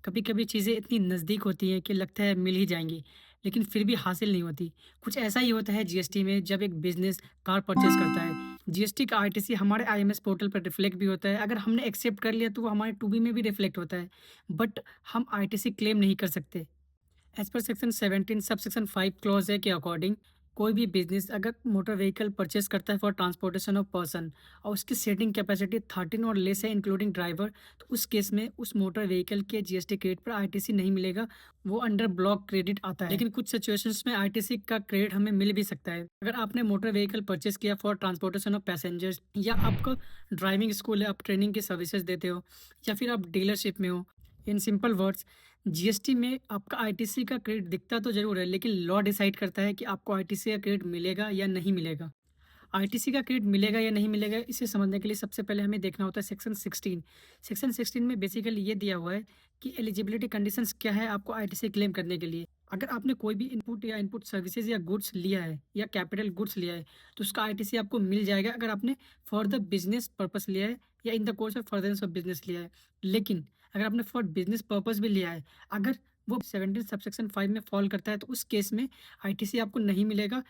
कभी-कभी चीज़ें इतनी नज़दीक होती हैं कि लगता है मिल ही जाएँगी, लेकिन फिर भी हासिल नहीं होती। कुछ ऐसा ही होता है जीएसटी में जब एक बिज़नेस कार परचेज़ करता है। जीएसटी का आरटीसी हमारे आईएमएस पोर्टल पर रिफ्लेक्ट भी होता है। अगर हमने एक्सेप्ट कर लिया तो वो हमारे टू बी में भी रिफ्लेक्ट होता है। बट हम आरटीसी क्लेम नहीं कर सकते। As per section 17 subsection 5 Claus है के अकॉर्डिंग कोई भी बिज़नेस अगर मोटर व्हीकल परचेज़ करता है फॉर ट्रांसपोर्टेशन ऑफ पर्सन और उसकी सीटिंग कैपेसिटी 13 और लेस है इंक्लूडिंग ड्राइवर, तो उस केस में उस मोटर व्हीकल के जीएसटी क्रेडिट पर आरटीसी नहीं मिलेगा, वो अंडर ब्लॉक क्रेडिट आता है। लेकिन कुछ सिचुएशंस में आरटीसी का क्रेडिट हमें मिल भी सकता है। अगर आपने मोटर व्हीकल परचेज़ किया फॉर ट्रांसपोर्टेशन ऑफ पैसेंजर्स या आपका ड्राइविंग स्कूल है, आप ट्रेनिंग की सर्विसेज़ देते हो या फिर आप डीलरशिप में हो। इन सिंपल वर्ड्स जीएसटी में आपका आईटीसी का क्रेडिट दिखता तो ज़रूर है, लेकिन लॉ डिसाइड करता है कि आपको आईटीसी का क्रेडिट मिलेगा या नहीं मिलेगा। आईटीसी का क्रेडिट मिलेगा या नहीं मिलेगा, इसे समझने के लिए सबसे पहले हमें देखना होता है सेक्शन 16। सेक्शन 16 में बेसिकली ये दिया हुआ है कि एलिजिबिलिटी कंडीशंस क्या है आपको आईटीसी क्लेम करने के लिए। अगर आपने कोई भी इनपुट या इनपुट सर्विसेज या गुड्स लिया है या कैपिटल गुड्स लिया है, तो उसका आईटीसी आपको मिल जाएगा अगर आपने फॉर द बिज़नेस पर्पस लिया है या in the course of furtherance of business लिया है। लेकिन अगर आपने फॉर बिज़नेस पर्पस भी लिया है, अगर वो 17 सबसेक्शन 5 में फ़ॉल करता है, तो उस केस में आईटीसी आपको नहीं मिलेगा।